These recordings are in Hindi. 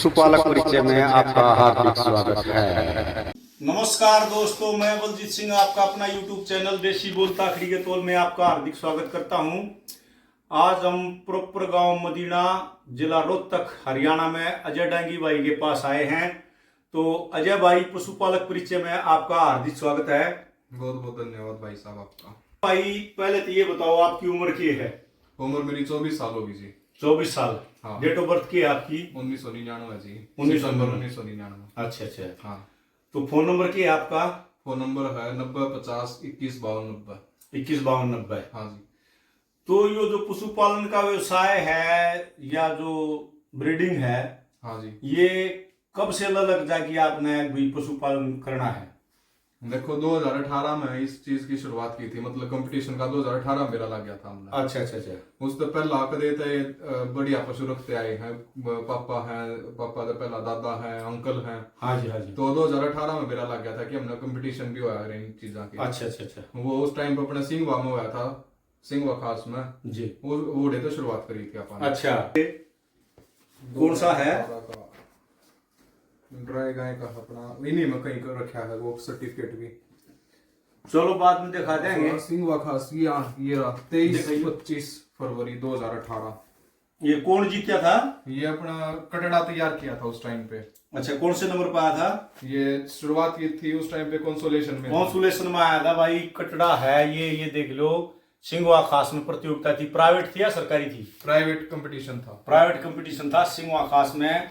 पशुपालक परिचय में आपका हार्दिक स्वागत है। नमस्कार दोस्तों, मैं बलजीत सिंह आपका अपना YouTube चैनल देसी बोलता खड़ी के तौल में आपका हार्दिक स्वागत करता हूं। आज हम प्रॉपर गांव मदीना, जिला रोहतक, हरियाणा में अजय डांगी भाई के पास आए हैं। तो अजय भाई, पशुपालक परिचय में आपका हार्दिक स्वागत है। बहुत बहुत धन्यवाद भाई साहब आपका। भाई पहले तो ये बताओ, आपकी उम्र क्या है? उम्र मेरी 24 साल होगी जी। 24 साल। हाँ। डेट ऑफ बर्थ क्या है आपकी? 1999 जी। 1999। 1999। अच्छा। हाँ। तो फोन नंबर क्या है आपका? फोन नंबर है 90 50 21 52 90। 21 52 90। हाँ जी। तो ये जो पशुपालन का व्यवसाय है या जो ब्रीडिंग है, हाँ जी। ये कब से लग जा कि आपने भी पशुपालन करना है? देखो 2018 में इस चीज की शुरुआत की थी, मतलब कंपटीशन का 2018 मेरा लग गया था हमने। अच्छा। उस तो पहला कदे थे बढ़िया पशु रखते आए हैं। पापा तो पहला दादा है, अंकल है। हाँ जी। तो 2018 में मेरा लग गया था कि हमने कंपटीशन भी हुआ है इन चीजों के। अच्छा। वो उस टाइम पे अपने सिंगवा में हुआ था, सिंगवा खास में जी। वो घोड़े तो शुरुआत करी थी अपन। अच्छा, कौन सा है? ड्राई गाय का अपना इन्हीं में कहीं कर रखा है वो सर्टिफिकेट भी। चलो बाद में दिखा देंगे। सिंगवा खास ये 23-25 फरवरी 2018। ये कौन जीता था? ये अपना कटड़ा तैयार किया था उस टाइम पे। अच्छा, कौन से नंबर पर आया था? ये शुरुआत की थी उस टाइम पे कंसोलेशन में। कॉन्सुलेशन में आया था भाई। कटड़ा है ये देख लो। सिंगवा खास में प्रतियोगिता थी। प्राइवेट थी या सरकारी थी? प्राइवेट कंपटीशन था। प्राइवेट कंपटीशन था सिंगवा खास में,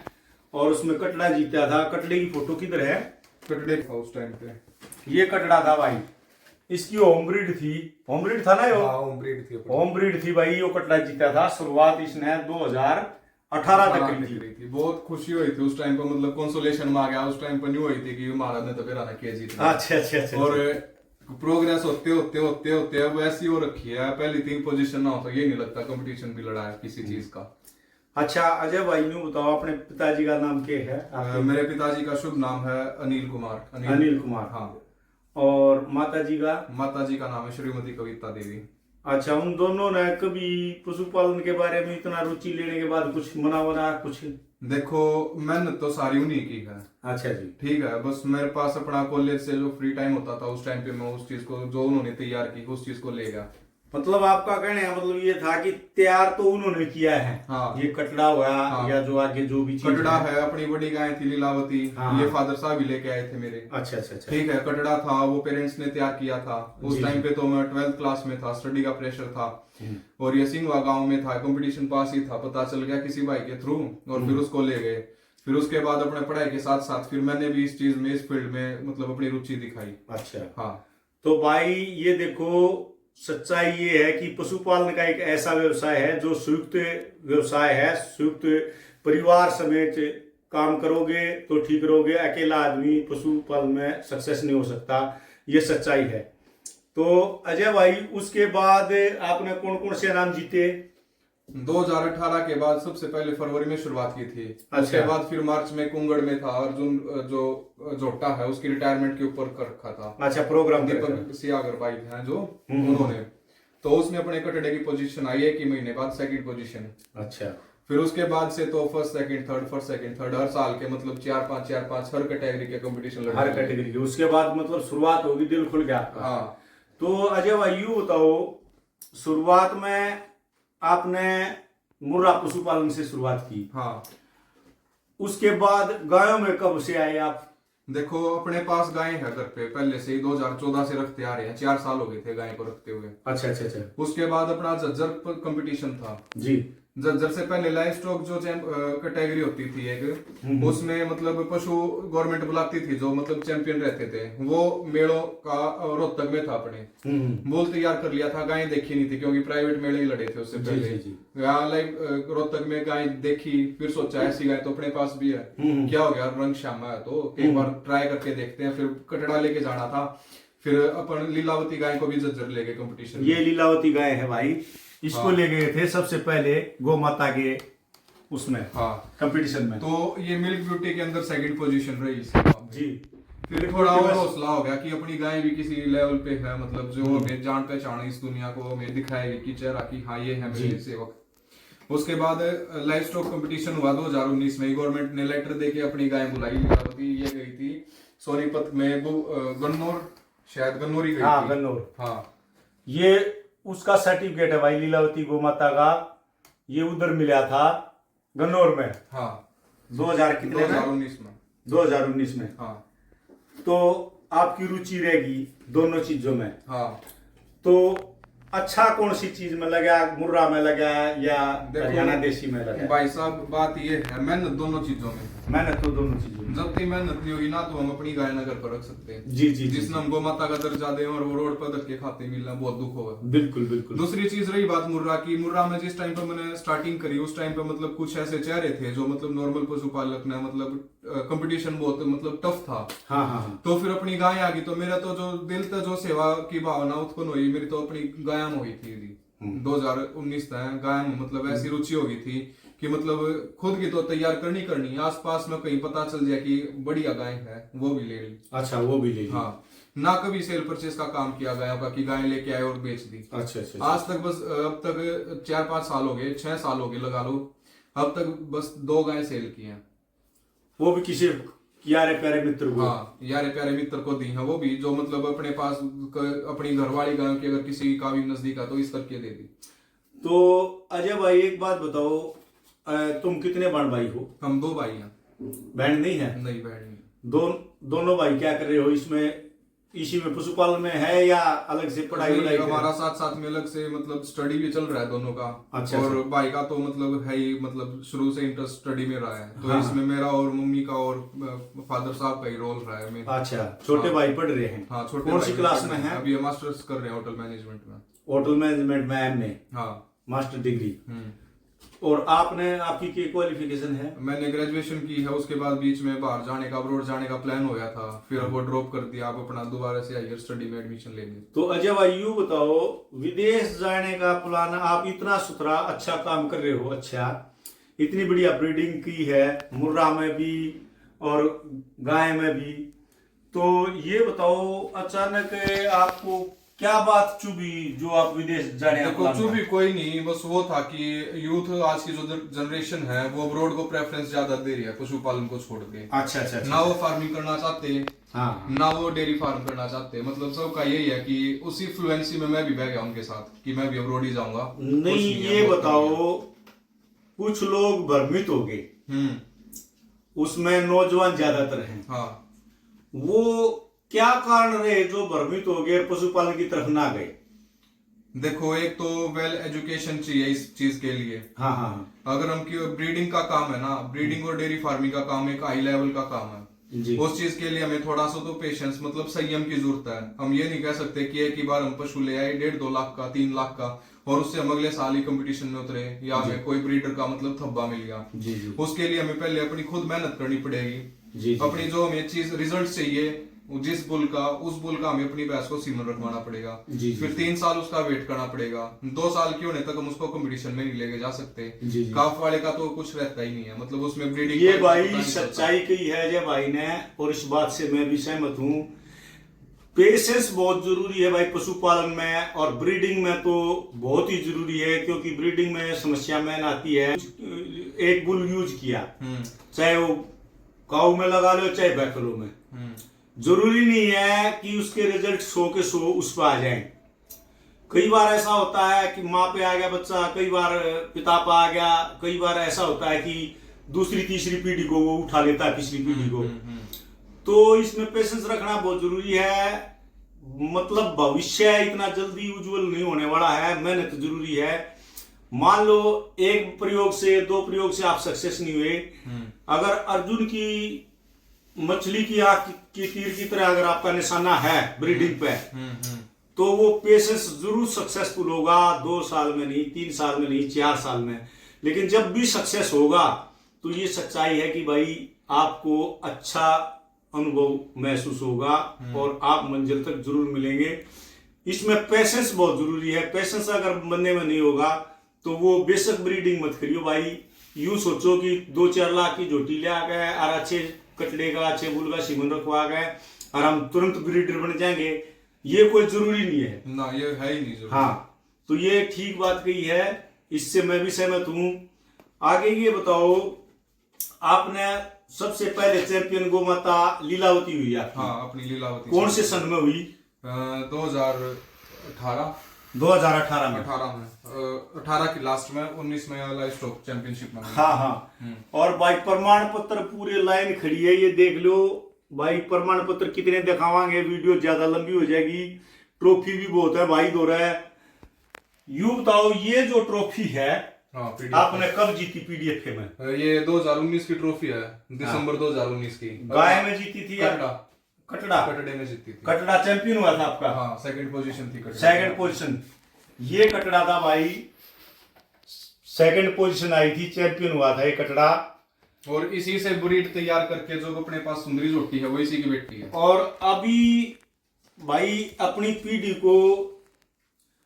और उसमें कटड़ा जीता था। कटड़े की फोटो किधर है? कटड़े था उस टाइम पे। ये कटड़ा था भाई। इसकी होम ब्रीड थी। होम ब्रीड था ना यो? हाँ, होम ब्रीड थी। होम ब्रीड थी भाई। यो कटड़ा जीता था। शुरुआत इसने 2018 तक की थी। बहुत खुशी हुई थी उस टाइम पे, मतलब कंसोलेशन में आ गया। उस टाइम पे न्यू हुई थी कि हमारा ने तो फिर आना किया जीतना। अच्छा। और प्रोग्रेस होते अब ऐसी हो रखी है, पहली 3 पोजीशन ना हो तो ये नहीं लगता कंपटीशन भी लड़ा है किसी चीज का। अच्छा अजय भाई, यूं बताओ, अपने पिताजी का नाम क्या है? मेरे पिताजी का शुभ नाम है अनिल कुमार। अनिल कुमार। हाँ। और माताजी का? माताजी का नाम है श्रीमती कविता देवी। अच्छा, उन दोनों ने कभी पशुपालन के बारे में इतना रुचि लेने के बाद कुछ मना कुछ? देखो मेहनत तो सारी उन्हीं की है। अच्छा जी। ठीक है, बस मेरे पास अपना कॉलेज से जो फ्री टाइम होता था उस टाइम पे मैं उस चीज को जो उन्होंने तैयार की उस चीज को ले गया। मतलब आपका कहने का मतलब ये था कि तैयार तो उन्होंने किया है। हाँ। ये कटड़ा हुआ। हाँ। या जो आगे जो भी चीज कटड़ा है, अपनी बड़ी गाय थी लीलावती। हाँ। ये फादर साहब भी लेके आए थे मेरे। अच्छा। ठीक है, कटड़ा था वो पेरेंट्स ने तैयार किया था उस टाइम पे। तो मैं 12th क्लास में था, स्टडी का प्रेशर था। और ये सिंगवा गांव में था, कंपटीशन पास ही था, पता चल गया किसी भाई के थ्रू, और फिर उसको ले गए। फिर उसके बाद अपने पढ़ाई के साथ साथ फिर मैंने भी इस चीज में, इस फील्ड में मतलब अपनी रुचि दिखाई। अच्छा। हाँ। तो भाई ये देखो, सच्चाई ये है कि पशुपालन का एक ऐसा व्यवसाय है जो संयुक्त व्यवसाय है। संयुक्त परिवार समेत काम करोगे तो ठीक रहोगे। अकेला आदमी पशुपालन में सक्सेस नहीं हो सकता, ये सच्चाई है। तो अजय भाई, उसके बाद आपने कौन कौन से इनाम जीते? 2018 के बाद सबसे पहले फरवरी में शुरुआत की थी। अच्छा। उसके बाद फिर मार्च में कुंगड़ में था। अर्जुन जो जोटा है उसकी रिटायरमेंट के ऊपर कर रखा था। अच्छा, प्रोग्राम दीपक सियागर भाई हैं जो, उन्होंने तो उसमें अपने कटड़े की पोजीशन आई है कि महीने बाद 2nd पोजीशन। अच्छा। फिर उसके बाद से तो 1st 2nd 3rd 1st 2nd 3rd हर साल के मतलब 4-5 हर कैटेगरी के कंपटीशन हर कैटेगरी के। उसके बाद मतलब शुरुआत होगी, दिल खुल गया। हाँ। तो अजय भाई यूं बताओ, शुरुआत में आपने मुर्रा पशुपालन से शुरुआत की। हाँ। उसके बाद गायों में कब से आए आप? देखो अपने पास गाय है घर पे पहले से ही, 2014 से रखते आ रहे हैं। 4 साल हो गए थे गाय को रखते हुए। अच्छा। उसके बाद अपना झज्जर कंपटीशन था जी। झज्जर से पहले लाइव स्टॉक जो कैटेगरी होती थी एक, उसमें मतलब पशु गवर्नमेंट बुलाती थी जो मतलब चैंपियन रहते थे। वो मेलों का रोहतक में था अपने। बोल तैयार कर लिया था, गाय देखी नहीं थी क्योंकि प्राइवेट मेले ही लड़े थे उससे पहले। यहाँ लाइव रोहतक में गाय देखी, फिर सोचा ऐसी गाय तो अपने पास भी है, क्या हो गया रंग श्यामा है तो एक बार ट्राई करके देखते हैं। फिर कटड़ा लेके जाना था। फिर अपन लीलावती गाय को भी झज्जर ले गए कंपटीशन। ये लीलावती गाय है भाई। इसको ले गए थे सबसे पहले गौ माता के उसमें। हाँ। कंपटीशन में। तो ये मिल्क ब्यूटी के अंदर 2nd पोजीशन रही जी। फिर थोड़ा और हौसला हो गया कि अपनी गाय भी किसी लेवल पे है, मतलब जो हमें जान पहचान इस दुनिया को हमें दिखाएगी कि चेहरा की हाँ ये है मेरे सेवक। उसके बाद लाइव स्टॉक कंपटीशन हुआ 2019 में। गवर्नमेंट ने लेटर देके अपनी गाय बुलाई लीलावती। ये गई थी सोनीपत में गन्नौर, शायद गन्नौर ही गई हाँ थी। गन्नौर। हाँ ये उसका सर्टिफिकेट है भाई लीलावती गोमाता का, ये उधर मिला था गन्नौर में। हाँ 2000 कितने में? 2019 में। 2019 में। हाँ तो आपकी रुचि रहेगी दोनों चीजों में। हाँ तो अच्छा कौन सी चीज में लगा, मुर्रा में लगा या देखो, हरियाणा देशी में लगा? भाई साहब बात ये है, मेहनत दोनों चीजों में। मेहनत तो दोनों चीजों में। जब तक मेहनत नहीं होगी ना तो हम अपनी गाय नगर पर रख सकते हैं। जी जी जिसने हमको माता का दर्जा दे और वो रोड पर धक्के खाते मिलना बहुत दुख होगा। बिल्कुल बिल्कुल। दूसरी चीज रही बात मुर्रा की। मुर्रा में जिस टाइम पे मैंने स्टार्टिंग करी उस टाइम पे मतलब कुछ ऐसे चेहरे थे जो मतलब नॉर्मल पशुपालक ने मतलब कंपटीशन बहुत मतलब टफ था। हाँ हाँ हाँ। तो फिर अपनी गाय आ गई तो मेरा तो जो दिल था जो सेवा की भावना उत्पन्न हुई मेरी तो अपनी गाय में हुई थी। 2019 तक गाय में मतलब ऐसी रुचि हो गई थी कि मतलब खुद की तो तैयार करनी आसपास में कहीं पता चल जाए कि बढ़िया गाय है वो भी ले ली। अच्छा वो भी ले ली। हाँ ना कभी सेल परचेज का काम किया गायों का कि गाय लेके आए और बेच दी। अच्छा अच्छा। आज तक बस अब तक 4-5 साल हो गए, 6 साल हो गए लगा लो, अब तक बस 2 गाय सेल की हैं। वो भी किसी यारे प्यारे मित्र को? हाँ यारे प्यारे मित्र को दी है, वो भी जो मतलब अपने पास अपनी घरवाली गायों की अगर किसी का भी नजदीक है तो इस करके दे दी। तो अजय भाई एक बात बताओ, तुम कितने बहन भाई हो? हम 2 भाई हैं। बहन नहीं है? नहीं बहन नहीं। दोनों भाई क्या कर रहे हो इसमें? इसी में पशुपालन में है या अलग से पढ़ाई वढ़ाई? हमारा साथ साथ में अलग से मतलब स्टडी भी चल रहा है दोनों का। अच्छा, और अच्छा। भाई का तो मतलब है ही मतलब शुरू से इंटरेस्ट स्टडी में रहा है तो हाँ। इसमें मेरा और मम्मी का और फादर साहब का ही रोल रहा है। अच्छा छोटे भाई पढ़ रहे हैं? हाँ छोटे कौन भाई सी क्लास में है? अभी मास्टर्स कर रहे हैं होटल मैनेजमेंट में। होटल मैनेजमेंट में एम में? हाँ मास्टर डिग्री। और आपने, आपकी क्या क्वालिफिकेशन है? मैंने ग्रेजुएशन की है, उसके बाद बीच में बाहर जाने का अब्रॉड जाने का प्लान हो गया था, फिर वो ड्रॉप कर दिया। आप अपना दोबारा से हायर स्टडी में एडमिशन लेंगे। तो अजय भाई यूं बताओ, विदेश जाने का प्लान, आप इतना सुथरा अच्छा काम कर रहे हो, अच्छा इतनी बढ़िया ब्रीडिंग की है मुर्रा में भी और गाय में भी, तो ये बताओ अचानक आपको क्या बात चुभी जो आप विदेश जाने का देखो प्लान चुभी कोई नहीं, बस वो था कि यूथ आज की जो जनरेशन है वो अब्रॉड को प्रेफरेंस ज्यादा दे रही है पशुपालन को छोड़ के। अच्छा अच्छा ना वो फार्मिंग करना चाहते, हाँ, ना वो डेयरी फार्म करना चाहते। मतलब सबका यही है कि उसी फ्लुएंसी में मैं भी बह गया उनके साथ कि मैं भी अब्रॉड ही जाऊंगा। नहीं ये बताओ, कुछ लोग भ्रमित हो गए, उसमें नौजवान ज्यादातर हैं, हाँ वो क्या कारण रहे जो भ्रमित हो गए पशुपालन की तरफ ना गए? देखो एक तो वेल एजुकेशन चाहिए इस चीज के लिए। हाँ हाँ। अगर हम ब्रीडिंग का काम है ना, ब्रीडिंग और डेयरी फार्मिंग का काम एक हाई लेवल का काम है जी। उस चीज के लिए हमें थोड़ा सा तो पेशेंस मतलब संयम की जरूरत है। हम ये नहीं कह सकते कि एक ही बार हम पशु ले आए 1.5-2 लाख का 3 लाख का और उससे हम अगले साल ही कंपटीशन में उतरे या हमें कोई ब्रीडर का मतलब थब्बा मिल गया। जी जी। उसके लिए हमें पहले अपनी खुद मेहनत करनी पड़ेगी। जी। अपनी जो हमें चीज रिजल्ट चाहिए जिस बुल का, उस बुल का हमें अपनी भैंस को सीमन रखवाना पड़ेगा। जी। फिर 3 साल उसका वेट करना पड़ेगा। 2 साल के होने तक हम उसको कंपटीशन में नहीं लेके जा सकते। जी। काफ वाले का तो कुछ रहता ही नहीं है, मतलब उसमें ब्रीडिंग ये भाई सच्चाई कही है जय भाई ने, और इस बात से मैं भी सहमत हूँ। पेशेंस बहुत जरूरी है भाई पशुपालन में, और ब्रीडिंग में तो बहुत ही जरूरी है, क्योंकि ब्रीडिंग में समस्या मैन आती है। एक बुल यूज किया, चाहे वो काऊ में लगा लो चाहे बैफलो में, जरूरी नहीं है कि उसके रिजल्ट 100 के 100 उस पर आ जाएं। कई बार ऐसा होता है कि माँ पे आ गया बच्चा, कई बार पिता पे आ गया, कई बार ऐसा होता है कि दूसरी तीसरी पीढ़ी को वो उठा लेता है पिछली पीढ़ी को। तो इसमें पेशेंस रखना बहुत जरूरी है। मतलब भविष्य इतना जल्दी उज्जवल नहीं होने वाला है, मेहनत जरूरी है। मान लो 1 प्रयोग से 2 प्रयोग से आप सक्सेस नहीं हुए, अगर अर्जुन की मछली की आंख की तीर की तरह अगर आपका निशाना है ब्रीडिंग पे, तो वो पेशेंस जरूर सक्सेसफुल होगा। 2 साल में नहीं, 3 साल में नहीं, 4 साल में। लेकिन जब भी सक्सेस होगा तो ये सच्चाई है कि भाई आपको अच्छा अनुभव महसूस होगा और आप मंजिल तक जरूर मिलेंगे। इसमें पेशेंस बहुत जरूरी है। पेशेंस अगर बंदे में नहीं होगा तो वो बेशक ब्रीडिंग मत करियो भाई। यूं सोचो कि 2-4 लाख की झोटी ले आ गए और अच्छे कटड़े का, अच्छे बुल का सीमन रखवा गए और हम तुरंत ब्रीडर बन जाएंगे, ये कोई जरूरी नहीं है ना, ये है ही नहीं जरूरी। हाँ, तो ये ठीक बात कही है इससे मैं भी सहमत हूँ। आगे ये बताओ, आपने सबसे पहले चैंपियन गोमाता लीलावती हुई आपकी। हाँ, अपनी लीलावती कौन से सन में हुई? 2018 2018 में। 18 की लास्ट में, 19 में लाइव स्टॉक चैंपियनशिप में। हाँ हाँ। और भाई प्रमाण पत्र पूरे लाइन खड़ी है, ये देख लो भाई। प्रमाण पत्र कितने दिखावांगे, वीडियो ज्यादा लंबी हो जाएगी। ट्रॉफी भी बहुत है भाई, दो रहा है। यूं बताओ, ये जो ट्रॉफी है आपने कब जीती पीडीएफ में? ये 2019 की ट्रॉफी है, दिसंबर 2019 की। गाय में जीती थी या कटड़े में जीती थी। कटड़ा चैंपियन हुआ था आपका? हाँ, सेकंड पोजीशन थी कटड़ा। Second position. ये कटड़ा था भाई, सेकंड पोजीशन आई थी, चैंपियन हुआ था ये कटड़ा। और इसी से ब्रीड तैयार करके जो अपने पास सुंदरी जोटी है वो इसी की बेटी है। और अभी भाई अपनी पीढ़ी को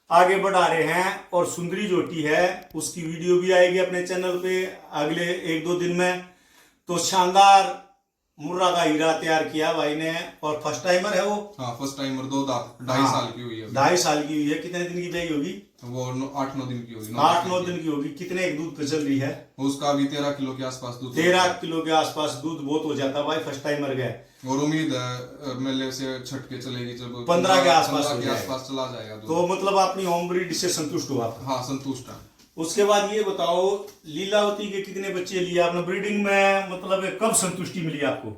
आगे बढ़ा रहे हैं, और सुंदरी जोटी है उसकी वीडियो भी आएगी अपने चैनल पे अगले 1-2 दिन में। तो शानदार मुर्रा का हीरा तैयार किया भाई ने, और फर्स्ट टाइमर है वो। हाँ, फर्स्ट टाइमर, 2 दांत, 2.5 साल की हुई है। 2.5 साल की हुई है। कितने दिन की ब्याई होगी? वो 8-9 दिन की होगी। 8-9 दिन की होगी। कितने एक दूध पे चल रही है? उसका भी 13 किलो के आसपास दूध। 13 किलो के आसपास दूध बहुत हो जाता भाई, फर्स्ट टाइमर गए। और उम्मीद है मेले से छटके चलेगी, जब 15 के आसपास चला जाएगा दूध। तो मतलब अपनी होम ब्रीड से संतुष्ट हो आप? हाँ, संतुष्ट है। उसके बाद ये बताओ, लीलावती के कितने बच्चे लिए आपने ब्रीडिंग में? मतलब कब संतुष्टि मिली आपको?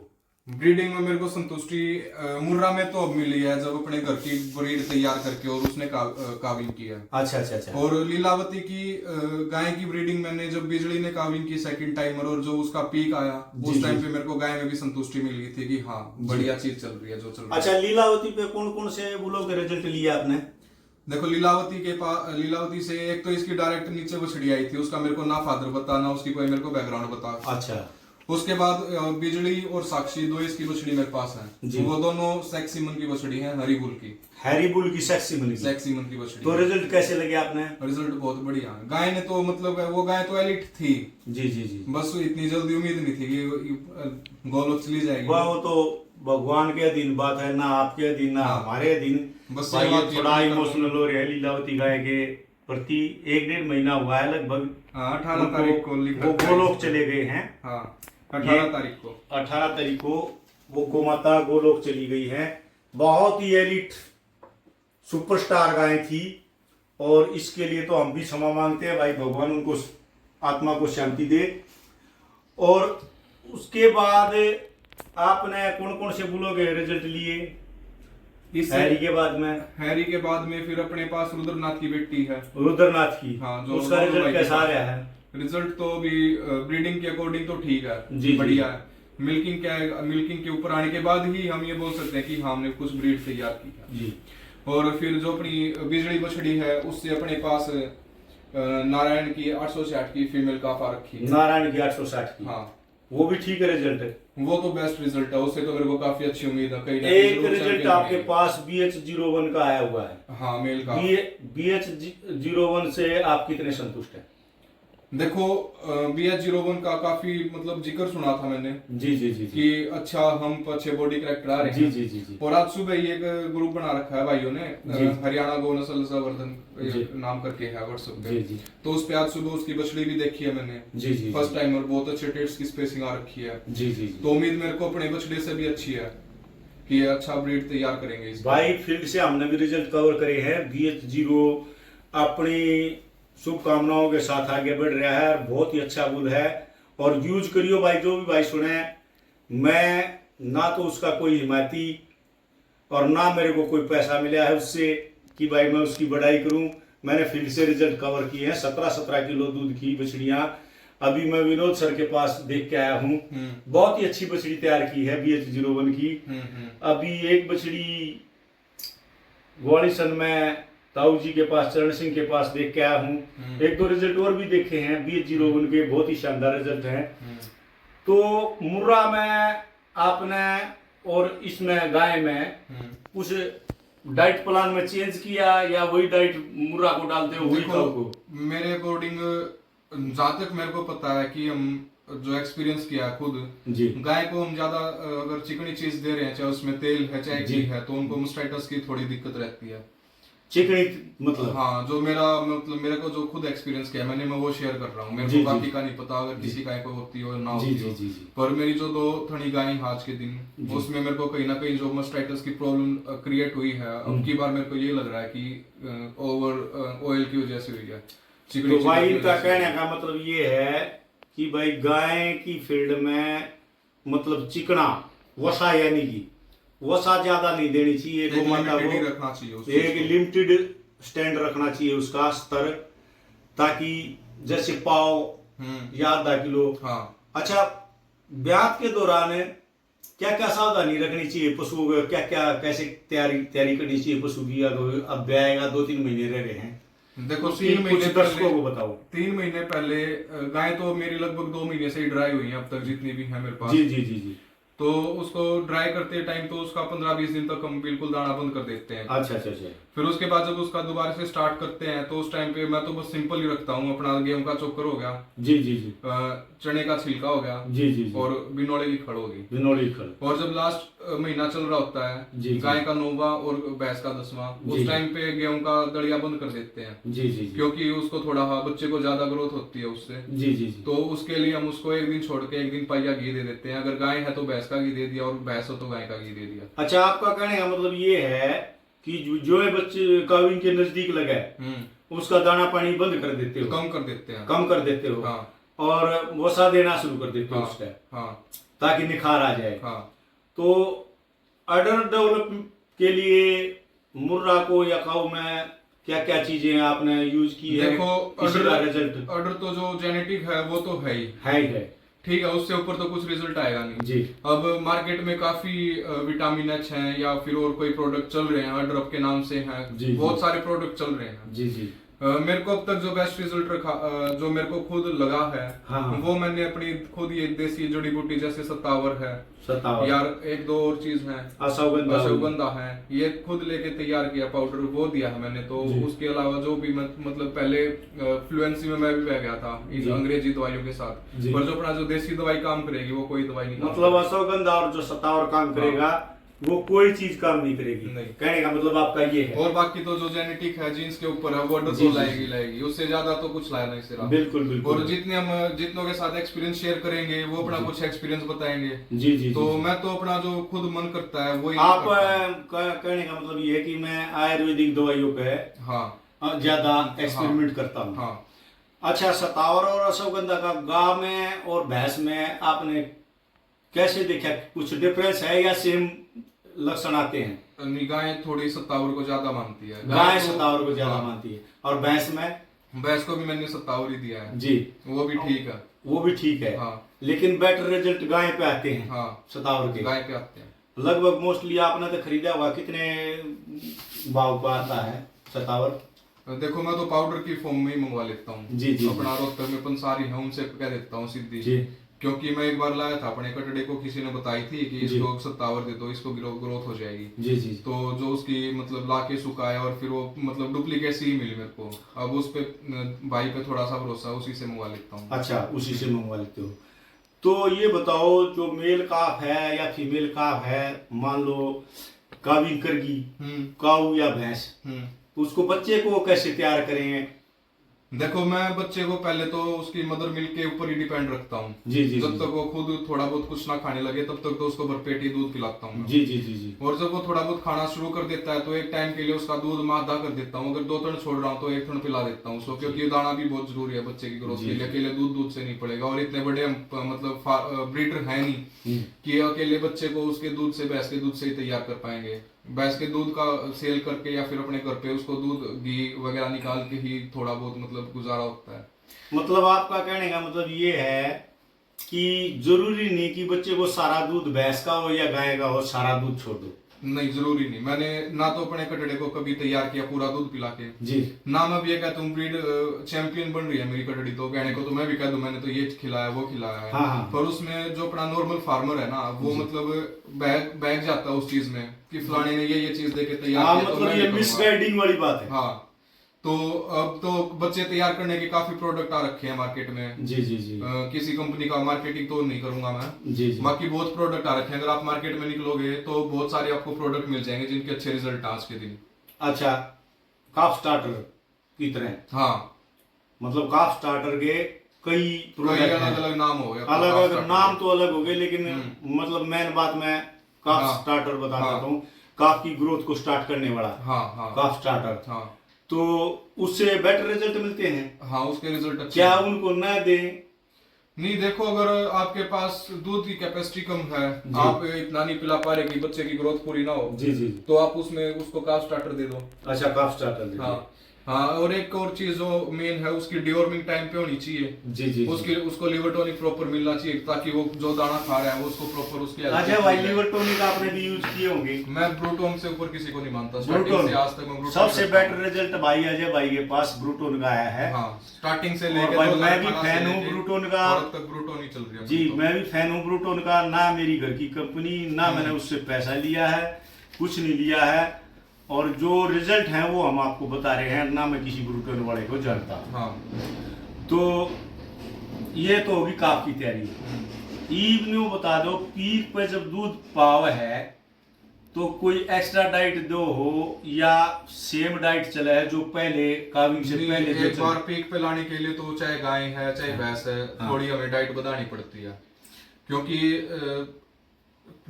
ब्रीडिंग में मेरे को संतुष्टि मुर्रा में तो अब मिली है, जब अपने घर की ब्रीड तैयार करके और उसने काविंग किया। अच्छा अच्छा अच्छा। और लीलावती की गाय की ब्रीडिंग मैंने जब बिजली ने काविंग की सेकंड टाइमर, और जो उसका पीक आया उस टाइम पे मेरे को गाय में भी संतुष्टि मिल गई थी कि हाँ, बढ़िया चीज चल रही है जो चल रही है। अच्छा, लीलावती पे कौन कौन से बुलों के रिजल्ट लिए आपने? देखो, लीलावती से एक तो इसकी डायरेक्ट नीचे बछड़ी आई थी, उसका मेरे को ना फादर पता ना उसकी कोई मेरे को बैकग्राउंड पता। अच्छा। उसके बाद बिजली और साक्षी, 2 इसकी बछड़ी मेरे पास है। वो दोनों सेक्सीमन की बछड़ी है, हरीबुल की। हैरीबुल की सेक्सीमन की बछड़ी। तो रिजल्ट कैसे लगे आपने? रिजल्ट बहुत बढ़िया। गाय ने तो मतलब वो गाय तो एलिट थी। जी जी जी। बस इतनी जल्दी उम्मीद नहीं थी कि गोलोक चली जाएगी। वो तो भगवान के अधीन बात है, ना आपके अधीन ना हमारे अधीन। बस थोड़ा इमोशनल हो रहा है लीलावती गाय के प्रति। 1-1.5 महीना हुआ है लगभग। 18 तारीख को वो गोलोक चले गए हैं। हाँ, 18 तारीख को वो गोमाता गोलोक चली गई है। बहुत ही एलिट सुपरस्टार गाय थी, और इसके लिए तो हम भी क्षमा मांगते हैं भाई, भगवान उनको आत्मा को शांति दे। और उसके बाद आपने कौन कौन से बुलों के रिजल्ट लिए? इस हैरी के बाद में फिर अपने पास रुद्रनाथ की बेटी है, रुद्रनाथ की। हाँ, जो उसका रिजल्ट कैसा आ रहा है? रिजल्ट तो भी ब्रीडिंग के अकॉर्डिंग तो ठीक है, जी, बढ़िया है। मिल्किंग के ऊपर आने के बाद ही हम ये बोल सकते हैं कि हाँ, हमने कुछ ब्रीड तैयार की है जी। और फिर जो अपनी बिजली बछड़ी है उससे अपने पास नारायण की 860 की फीमेल काफा रखी है। नारायण की 860 की, हाँ, वो भी ठीक है रिजल्ट है। वो तो बेस्ट रिजल्ट है, उससे तो मेरे को काफी अच्छी उम्मीद है। एक रिजल्ट आपके पास BH01 का आया हुआ है। हाँ, मेल का। BH01 से आप कितने संतुष्ट हैं? देखो, BH01 का काफी मतलब जिक्र सुना था मैंने। जी जी जी कि अच्छा हम अच्छे बॉडी करेक्टर आ रहे हैं। जी जी जी जी। और आज सुबह ही एक ग्रुप बना रखा है भाइयों ने, हरियाणा गौ नस्ल संवर्धन नाम करके है व्हाट्सएप पे। तो उस पे आज सुबह उसकी बछड़ी भी देखी है मैंने। जी जी। फर्स्ट टाइम, और बहुत अच्छे टेट्स की स्पेसिंग आ रखी है। जी जी। तो उम्मीद मेरे को अपने बछड़े से भी अच्छी है कि अच्छा ब्रीड तैयार करेंगे इस भाई। फील्ड से हमने भी रिजल्ट कवर करे हैं। BH0 अपनी शुभकामनाओं के साथ आगे बढ़ रहा है, और बहुत ही अच्छा बुल है। और यूज करियो भाई, जो भी भाई सुने। मैं ना तो उसका कोई हिमायती और ना मेरे को कोई पैसा मिला है उससे कि भाई मैं उसकी बड़ाई करूं। मैंने फील्ड से रिजल्ट कवर किए हैं। 17-17 किलो दूध की बछड़ियां अभी मैं विनोद सर के पास देख के आया हूँ। बहुत ही अच्छी बछड़ी तैयार की है BH01 की। अभी एक बछड़ी ग्वालिसन में ताऊ जी के पास, चरण सिंह के पास देख के आया हूँ। 1-2 रिजल्ट और भी देखे हैं BH01 के, बहुत ही शानदार रिजल्ट हैं। तो मुर्रा में आपने और इसमें गाय में कुछ डाइट प्लान में चेंज किया, या वही डाइट मुर्रा को डालते हो वही खाओ को? मेरे अकॉर्डिंग जहाँ तक मेरे को पता है कि हम जो एक्सपीरियंस किया है खुद जी, गाय को हम ज्यादा अगर चिकनी चीज दे रहे हैं, चाहे उसमें तेल है चाहे घी है, तो उनको मास्टाइटिस की थोड़ी दिक्कत रहती है। चिकनी मतलब। हाँ, जो मेरा मतलब मेरे को जो खुद एक्सपीरियंस किया मैंने, मैं वो शेयर कर रहा हूँ। मेरे जी, को जी। बाकी का नहीं पता, अगर किसी गाय को होती हो ना जी, होती जी, हो। जी, जी। पर मेरी जो 2 थनी गाय आज के दिन, उसमें मेरे को कहीं ना कहीं जो मास्टाइटिस की प्रॉब्लम क्रिएट हुई है, अब की बार मेरे को ये लग रहा है कि ओवर ऑयल की वजह से हुई है, चिकनी तो भाई चिकन की इनका वजह से। कहने का मतलब ये है कि भाई गाय की फील्ड में मतलब चिकना वसा, यानी कि वसा ज्यादा नहीं देनी चाहिए एक गौ माता limited ही को। रखना चाहिए उस एक चीज को। लिमिटेड स्टैंड रखना चाहिए उसका स्तर, ताकि जैसे पाव या आधा किलो। हाँ, अच्छा, ब्यात के दौरान क्या क्या सावधानी रखनी चाहिए पशुओं को, क्या क्या कैसे तैयारी करनी चाहिए पशु की? अब ब्याएगा 2-3 महीने रह गए हैं, देखो उसकी 3 कुछ महीने दर्शकों पहले, को बताओ। 3 महीने पहले गाय तो मेरी लगभग 2 महीने से ही ड्राई हुई है अब तक, जितनी भी है मेरे पास। जी, जी, जी, जी। तो उसको ड्राई करते टाइम तो उसका 15-20 दिन तक हम बिल्कुल दाना बंद कर देते हैं। अच्छा, अच्छा, अच्छा। फिर उसके बाद जब उसका दोबारा से स्टार्ट करते हैं तो उस टाइम पे मैं तो बस सिंपल ही रखता हूँ। अपना गेहूं का चोकर हो गया, जी, जी, जी, चने का छिलका हो गया, जी, जी, जी। और बिनोले की खड़ होगी। बिनोली खल। और जब लास्ट महीना चल रहा होता है, जी, जी। गाय का 9वां और भैंस का 10वां, जी, उस जी। टाइम पे गेहूं का दड़िया बंद कर देते हैं, जी, जी, जी, क्योंकि उसको थोड़ा बच्चे को ज्यादा ग्रोथ होती है उससे। जी, जी, जी। तो उसके लिए हम उसको एक दिन छोड़ के एक दिन पाइया घी दे देते हैं। अगर गाय है तो भैंस का घी दे दिया, और भैंस हो तो गाय का घी दे दिया। अच्छा, आपका कहने का मतलब ये है कि जो ये बच्चे काविंग के नजदीक लगा है उसका दाना पानी बंद कर देते हो, कम कर देते हैं। कम कर देते हो। हाँ, और वसा देना शुरू कर देते हो हाँ, उसका, हाँ, ताकि निखार आ जाए। हाँ। तो अडर डेवलप के लिए मुर्रा को या काऊ में क्या क्या चीजें आपने यूज की है? देखो इसका रिजल्ट ऑर्डर तो जो जेनेटिक है वो तो है ही, है। ठीक है, उससे ऊपर तो कुछ रिजल्ट आएगा नहीं जी। अब मार्केट में काफी विटामिन एच हैं, या फिर और कोई प्रोडक्ट चल रहे हैं अडरप के नाम से हैं, जी, बहुत जी। सारे प्रोडक्ट चल रहे हैं। जी, जी। मेरे को अब तक जो बेस्ट रिजल्ट रखा, जो मेरे को खुद लगा है, हाँ, हाँ। वो मैंने अपनी खुद ये देसी जड़ी बूटी जैसे सत्तावर है, सतावर यार 1-2 और चीज है, अश्वगंधा अश्वगंधा है, ये खुद लेके तैयार किया पाउडर, वो दिया है मैंने। तो जी। उसके अलावा जो भी मतलब पहले फ्लुएंसी में मैं भी बह गया था इस जी। अंग्रेजी दवाइयों के साथ, जी। पर जो अपना जो देसी दवाई काम करेगी वो कोई दवाई नहीं काम मतलब अश्वगंधा और जो सतावर काम करेगा वो कोई चीज काम नहीं करेगी। नहीं। कहने का मतलब आपका ये है। और बाकी तो जो जेनेटिक है जीन्स के ऊपर है वो ऑर्डर जी, तो जी, लाएगी लाएगी, उससे ज्यादा तो कुछ लाया नहीं सिरा। बिल्कुल, बिल्कुल। और जितने हम जितनों के साथ एक्सपीरियंस शेयर करेंगे वो अपना कुछ एक्सपीरियंस बताएंगे। जी, जी, तो जी। मैं तो अपना जो खुद मन करता है वही आप करता हूं। कहने का मतलब ये है कि मैं आयुर्वेदिक दवाइयों पे हाँ, ज्यादा एक्सपेरिमेंट करता हूँ। हाँ। अच्छा, सतावर और अश्वगंधा का गाय में और भैंस में आपने कैसे देखा? कुछ डिफरेंस है या सेम लक्षण आते हैं? निगाहें थोड़ी सत्तावर को ज्यादा मानती है, गाय तो- सतावर को ज्यादा हाँ। मानती है, और भैंस में? भैंस को भी मैंने सत्तावर ही दिया है जी, वो भी ठीक है। वो भी ठीक है। हाँ, लेकिन बेटर रिजल्ट गाय पे आते हैं हाँ, सतावर के। गाय पे आते हैं। लगभग मोस्टली आपने तो खरीदा हुआ, कितने भाव का आता है सतावर? देखो मैं तो पाउडर की फॉर्म में ही मंगवा लेता हूँ। जी, जी, अपना रोहतक में पंसारी है उनसे कह देता हूँ सीधी जी। क्योंकि मैं एक बार लाया था अपने कटड़े को, किसी ने बताई थी कि जी। इसको सत्तावर दे दो, इसको ग्रोथ हो जाएगी। जी, जी। तो जो उसकी मतलब लाके सुखाया और फिर वो मतलब डुप्लीकेट सी ही मिली मेरे को। अब उस पे भाई पे थोड़ा सा भरोसा, उसी से मंगवा लेता हूँ। अच्छा, उसी से मंगवा लेते हो। तो ये बताओ, जो मेल काफ है या फीमेल काफ है, मान लो काविंग करगी, काऊ या भैंस, उसको बच्चे को कैसे तैयार करें? देखो मैं बच्चे को पहले तो उसकी मदर मिल्क के ऊपर ही डिपेंड रखता हूँ। जी, जी, जब जी। तक वो खुद थोड़ा बहुत कुछ ना खाने लगे तब तक तो उसको भरपेट ही दूध पिलाता हूँ। जी, जी, जी, जी। और जब वो थोड़ा बहुत खाना शुरू कर देता है तो एक टाइम के लिए उसका दूध मैं आधा कर देता हूँ। अगर 2 थन छोड़ रहा हूँ तो 1 थन पिला देता हूँ उसको, क्योंकि दाना भी बहुत जरूरी है बच्चे की ग्रोथ के लिए। अकेले दूध से नहीं पड़ेगा, और इतने बड़े हम मतलब ब्रीडर है नहीं कि अकेले बच्चे को उसके दूध से, भैंस के दूध से ही तैयार कर पाएंगे। भैंस के दूध का सेल करके या फिर अपने घर पे उसको दूध घी वगैरह निकाल के ही थोड़ा बहुत मतलब गुजारा होता है। मतलब आपका कहने का मतलब ये है कि जरूरी नहीं कि बच्चे को सारा दूध भैंस का हो या गाय का हो, सारा दूध छोड़ दो। नहीं, जरूरी नहीं। मैंने ना तो अपने कटड़े को कभी तैयार किया पूरा दूध पिला के, जी। ना मैं भी ये कहता हूँ ब्रीड चैंपियन बन रही है मेरी कटड़ी, तो कहने को तो मैं भी कह दूं मैंने तो ये खिलाया वो खिलाया है। हाँ, हाँ। पर उसमें जो अपना नॉर्मल फार्मर है ना, वो मतलब बैग जाता है उस चीज में कि फलाने ने ये चीज देके तैयार हाँ, किया तो मतलब मैं ये भी करूंगा। मिसगाइडिंग वाली बात है। हाँ, तो अब तो बच्चे तैयार करने के काफी प्रोडक्ट आ रखे हैं मार्केट में। जी, जी, जी। किसी कंपनी का मार्केटिंग तो नहीं करूंगा मैं। जी, जी। बाकी बहुत प्रोडक्ट आ रखे हैं, अगर आप मार्केट में निकलोगे तो बहुत सारे आपको प्रोडक्ट मिल जाएंगे जिनके अच्छे रिजल्ट आज के दिन। अच्छा, काफ स्टार्टर की तरह। हाँ, मतलब काफ स्टार्टर के कई प्रोडक्ट अलग अलग नाम हो गए, अलग अलग नाम तो अलग हो गए, लेकिन मतलब मेन बात मैं काफ हाँ, स्टार्टर बता हाँ, देता हूँ। काफ की ग्रोथ को स्टार्ट करने वाला हाँ हाँ काफ स्टार्टर, हाँ तो उससे बेटर रिजल्ट मिलते हैं। हाँ, उसके रिजल्ट अच्छे क्या हैं। उनको न दें? नहीं, देखो, अगर आपके पास दूध की कैपेसिटी कम है, आप इतना नहीं पिला पा रहे कि बच्चे की ग्रोथ पूरी ना हो, जी जी, तो आप उसमें उसको काफ स्टार्टर दे दो। अच्छा काफ स्टार्टर दे दो। हाँ हाँ, और एक और चीज जो मेन है, उसकी डिवॉर्मिंग टाइम पे होनी चाहिए। जी जी, उसकी उसको लिवर टॉनिक प्रॉपर मिलना चाहिए, ताकि वो जो दाना खा रहा है वो उसको प्रॉपर उसकी अच्छा भाई, लिवर टॉनिक आपने भी यूज किए होंगे। मैं ब्रूटोन से ऊपर किसी को नहीं मानता, स्टार्टिंग ब्रूटोन से आज तक मैं ब्रूटोन सबसे बेटर रिजल्ट भाई अजय भाई के पास ब्रूटोन का आया है। हाँ, स्टार्टिंग से और लेकर भाई मैं भी फैन हूँ ब्रूटोन का, और अब तक ब्रूटोन ही चल रही है। जी मैं भी फैन हूँ ब्रूटोन का। ना मेरी घर की कंपनी, ना मैंने उससे पैसा लिया है, कुछ नहीं लिया है, और जो रिजल्ट है वो हम आपको बता रहे हैं। ना मैं किसी ब्रूटोन वाले को जानता। हाँ, तो ये तो होगी काफ की तैयारी। ईव बता दो, पीक पे जब दूध पाव है तो कोई एक्स्ट्रा डाइट दो हो या सेम डाइट चला है जो पहले काविंग से पहले एक बार पीक पे लाने के लिए तो चाहे गाय है चाहे भैंस है, थोड़ी हमें डाइट बढ़ानी पड़ती है, क्योंकि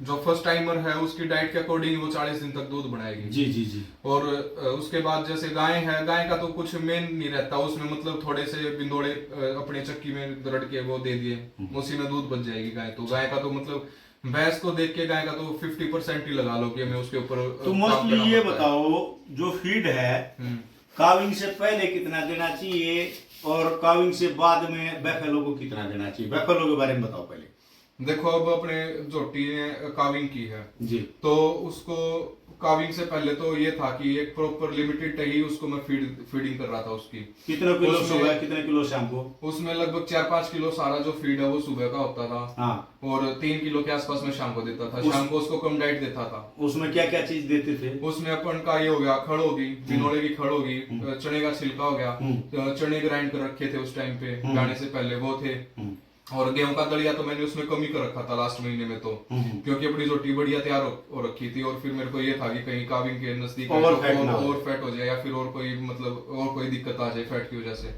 जो फर्स्ट टाइमर है उसकी डाइट के अकॉर्डिंग वो 40 दिन तक दूध बनाएगी। जी जी जी। और उसके बाद जैसे गाय है, गाय का तो कुछ मेन नहीं रहता, उसमें मतलब थोड़े से बिंदोड़े अपने चक्की में रड़ के वो दे दिए, उसी में दूध बन जाएगी गाय। तो गाय का तो मतलब भैंस को देख के गाय का तो 50% ही लगा लो कि हमें उसके ऊपर तो मोस्टली ये बताओ, जो फीड है काविंग से पहले कितना देना चाहिए और काविंग से बाद में बैफेलो को कितना देना चाहिए? बैफेलो के बारे में बताओ पहले। देखो, अब अपने जोटी ने काविंग की है जी, तो उसको काविंग से पहले तो ये था कि एक प्रॉपर लिमिटेड ही उसको मैं फीडिंग कर रहा था उसकी। कितने किलो सुबह, कितने किलो शाम को? उसमें लगभग 4-5 किलो सारा जो फीड है वो सुबह का होता था। हाँ। और 3 किलो के आसपास में शाम को देता था। शाम को उसको कम डाइट देता था। उसमें क्या क्या चीज देते थे? उसमें अपन का ये हो गया, खड़ होगी, बिनोले की खड़ होगी, चने का छिलका हो गया, चने ग्राइंड कर रखे थे उस टाइम पे गाने से पहले, वो थे। और गेहूं का दलिया तो मैंने उसमें कम ही कर रखा था लास्ट महीने में, तो क्योंकि अपनी रोटी बढ़िया तैयार हो रखी थी। और फिर मेरे को ये था कि कहीं काविंग के नजदीक ओवर फैट हो जाए या फिर और कोई मतलब और कोई दिक्कत आ जाए फैट की वजह से।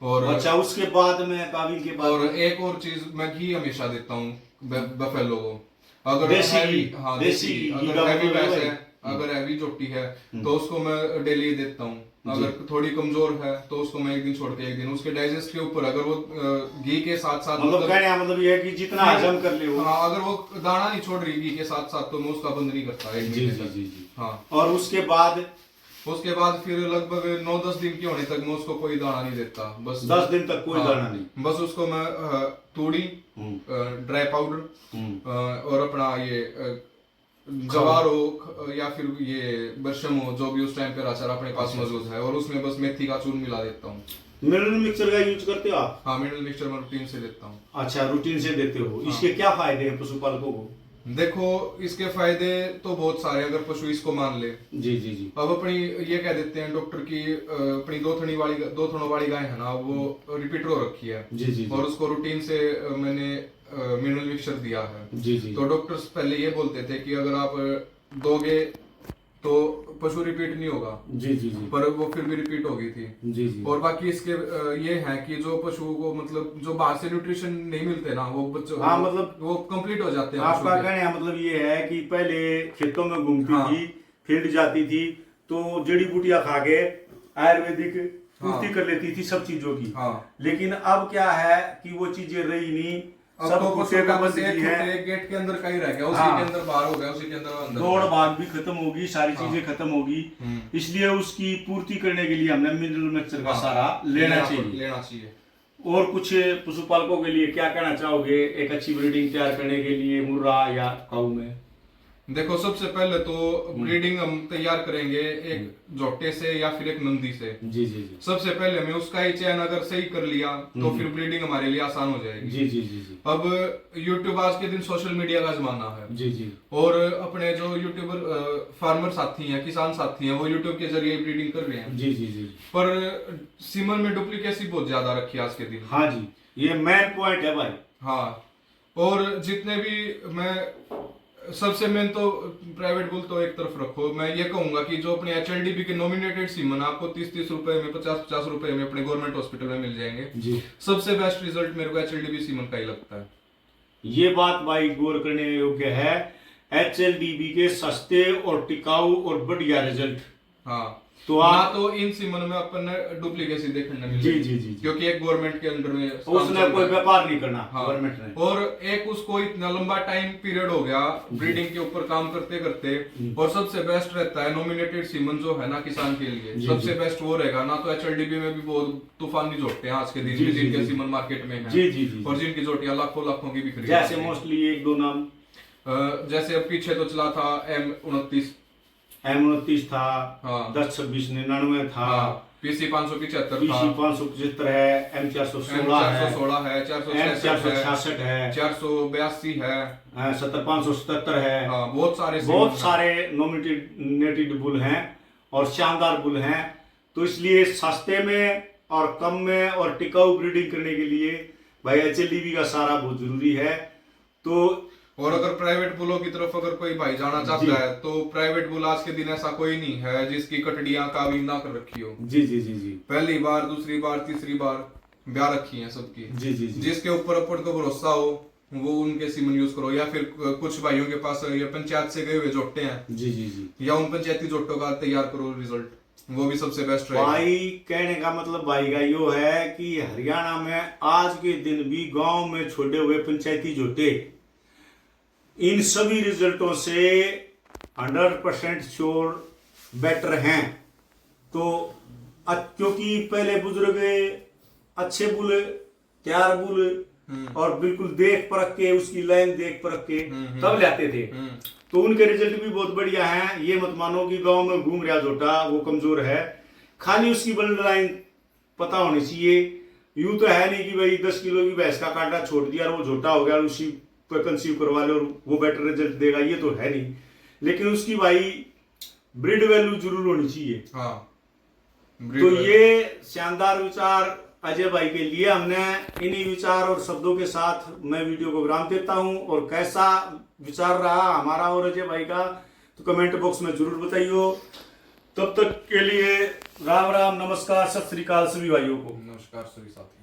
और अच्छा, उसके बाद में काविंग के बाद और एक और चीज, मैं घी हमेशा देता हूँ बफेलो को। अगर देसी हैवी, घी, हाँ देसी देसी, घी अगर का हैवी मतलब भैंस है। है, अगर हैवी जोटी है तो उसको मैं डेली देता हूँ। अगर थोड़ी कमजोर है तो उसको मैं एक दिन छोड़ के एक दिन, उसके डाइजेस्ट के ऊपर अगर वो घी के साथ साथ मतलब कहने का मतलब ये है कि जितना हजम कर ले वो। हाँ, अगर वो दाना नहीं छोड़ रही घी के साथ साथ तो मैं उसका बंद नहीं करता एक जी महीने जी तक। जी जी। हाँ, और उसके बाद फिर लगभग 9-10 दिन के होने तक मैं उसको कोई दाना नहीं देता। बस 10 दिन तक कोई दाना नहीं। बस उसको मैं तूड़ी, ड्राई पाउडर और अपना ये जवार हो या फिर ये बरशम हो, जो भी उस टाइम पे राचार अपने पास मौजूद है, और उसमें बस मेथी का चूर्ण मिला देता हूँ। मिनरल मिक्सचर का यूज करते हो आप? हाँ, मिनरल मिक्सचर मैं रूटीन से देता हूँ। अच्छा, रूटीन से देते हो। इसके क्या फायदे हैं पशुपालकों को? देखो, इसके फायदे तो बहुत सारे, अगर पशु इसको मान ले। जी जी जी। अब अपनी ये कह देते हैं डॉक्टर की अपनी दो थनों वाली गाय है ना, वो रिपीटर हो रखी है। जी जी। और उसको रूटीन से मैंने मिनरल मिक्सचर दिया है। जी जी। तो डॉक्टर्स पहले ये बोलते थे कि अगर आप दोगे तो पशु रिपीट नहीं होगा। जी जी जी। पर वो फिर भी रिपीट हो गई थी। जी जी। और बाकी इसके ये है कि जो पशु को मतलब जो बाहर से न्यूट्रिशन नहीं मिलते ना, वो बच्चों, हाँ, मतलब वो कंप्लीट हो जाते हैं। आपका कहने का मतलब ये है कि पहले खेतों में घूमती थी, फील्ड जाती थी, तो जड़ी बूटियां खा के आयुर्वेदिक पूर्ति कर लेती थी सब चीजों की। लेकिन अब क्या है कि वो चीजें रही नहीं। अब तो पशु का बस एक गेट के अंदर का ही रह गया, उसी के अंदर बाहर हो गया, उसी के अंदर दौड़ भाग भी खत्म होगी, सारी चीजें खत्म होगी। इसलिए उसकी पूर्ति करने के लिए हमने मिनरल मिक्सचर का सारा लेना चाहिए। और कुछ पशुपालकों के लिए क्या कहना चाहोगे एक अच्छी ब्रीडिंग तैयार करने के लिए मुर्रा या काऊ में? देखो, सबसे पहले तो ब्रीडिंग हम तैयार करेंगे एक जोटे से या फिर एक नंदी से। जी जी जी। सबसे पहले हमें उसका ही चयन अगर सही कर लिया तो फिर ब्रीडिंग हमारे लिए आसान हो जाएगी। जी जी जी जी। अब यूट्यूब आज के दिन सोशल मीडिया का जमाना है। जी जी। और अपने जो यूट्यूबर फार्मर साथी हैं, किसान साथी हैं, वो यूट्यूब के जरिए ब्रीडिंग कर रहे हैं। जी जी जी। पर सीमन में डुप्लीकेसी बहुत ज्यादा रखी है आज के दिन। हाँ जी, ये मेन पॉइंट है भाई। हाँ, और जितने भी मैं सबसे मेन तो प्राइवेट बुल तो एक तरफ रखो। मैं ये कहूंगा कि जो अपने एचएलडीबी के नॉमिनेटेड सीमन आपको 30-30 रुपए में, 50-50 रुपए में अपने गवर्नमेंट हॉस्पिटल में मिल जाएंगे जी। सबसे बेस्ट रिजल्ट मेरे को एचएलडीबी सीमन का ही लगता है। ये बात भाई गौर करने योग्य है, एचएलडीबी के सस्ते और टिकाऊ और बढ़िया रिजल्ट। हाँ, तो ना आप तो इन सीमन में अपन डुप्लीकेसी देखने मिल जी जी जी, क्योंकि एक गवर्नमेंट के अंडर में उसने कोई व्यापार नहीं करना गवर्नमेंट ने, और एक उसको इतना लंबा टाइम पीरियड हो गया ब्रीडिंग के ऊपर काम करते करते। और सबसे बेस्ट रहता है नॉमिनेटेड सीमन जो है ना किसान के लिए, सबसे बेस्ट वो रहेगा। ना तो एचएलडीबी में भी बहुत तूफान की जोड़ते हैं आज के दिन में जिनके सीमन मार्केट में है, जी जी जी, और जिनकी जोटियां लाखों लाखों की बिक रही जैसे मोस्टली एक दो नाम, जैसे अब पीछे तो चला था M29 था, हाँ। 10-26-99 था, PC 575 PC 575 है, M416 है, 416 है, 466 है, 482 है, 70-577 है। हाँ, बहुत सारे नॉमिनेटेड बुल हैं और शानदार बुल हैं। तो इसलिए सस्ते में और कम में और टिकाऊ ब्रीडिंग करने के लिए भाई एचएलडीबी का सारा बहुत जरूरी है। तो और अगर प्राइवेट बुलों की तरफ अगर कोई भाई जाना चाहता है तो प्राइवेट बुल आज के दिन ऐसा कोई नहीं है जिसकी कटड़ियां काबिज ना कर रखी हो। जी जी जी जी, पहली बार, दूसरी बार, तीसरी बार ब्याह रखी है सबकी। जी जी जी, जिसके ऊपर अपन को भरोसा हो वो उनके सीमन यूज करो, या फिर कुछ भाइयों के पास ये पंचायत से गए हुए जोटे हैं, जी जी जी, या उन पंचायती जोटों का तैयार करो रिजल्ट, वो भी सबसे बेस्ट रहेगा। भाई कहने का मतलब भाई का यो है कि हरियाणा में आज के दिन भी गांव में छोड़े हुए पंचायती जोटे इन सभी रिजल्टों से 100% श्योर बेटर हैं। तो क्योंकि पहले बुजुर्ग अच्छे बुल, तैयार बुल और बिल्कुल देख परख के उसकी लाइन देख परख के तब लाते थे, तो उनके रिजल्ट भी बहुत बढ़िया हैं। ये मत मानो कि गांव में घूम रहा जोटा वो कमजोर है, खाली उसकी बल्ड लाइन पता होनी चाहिए। यूं तो है नहीं कि भाई 10 किलो की भैंस का कांटा छोड़ दिया और वो झोटा हो गया और उसी पर कंसीव करवा ले और वो बेटर रिजल्ट देगा, ये तो है नहीं। लेकिन उसकी भाई ब्रीड वैल्यू जरूर होनी चाहिए। हाँ, तो ये शानदार विचार अजय भाई के लिए हमने इन्हीं विचार और शब्दों के साथ मैं वीडियो को विराम देता हूं। और कैसा विचार रहा हमारा और अजय भाई का तो कमेंट बॉक्स में जरूर बताइए। तब तक के लिए राम राम, नमस्कार, सत श्री अकाल सभी भाइयों को। नमस्कार सभी साथी।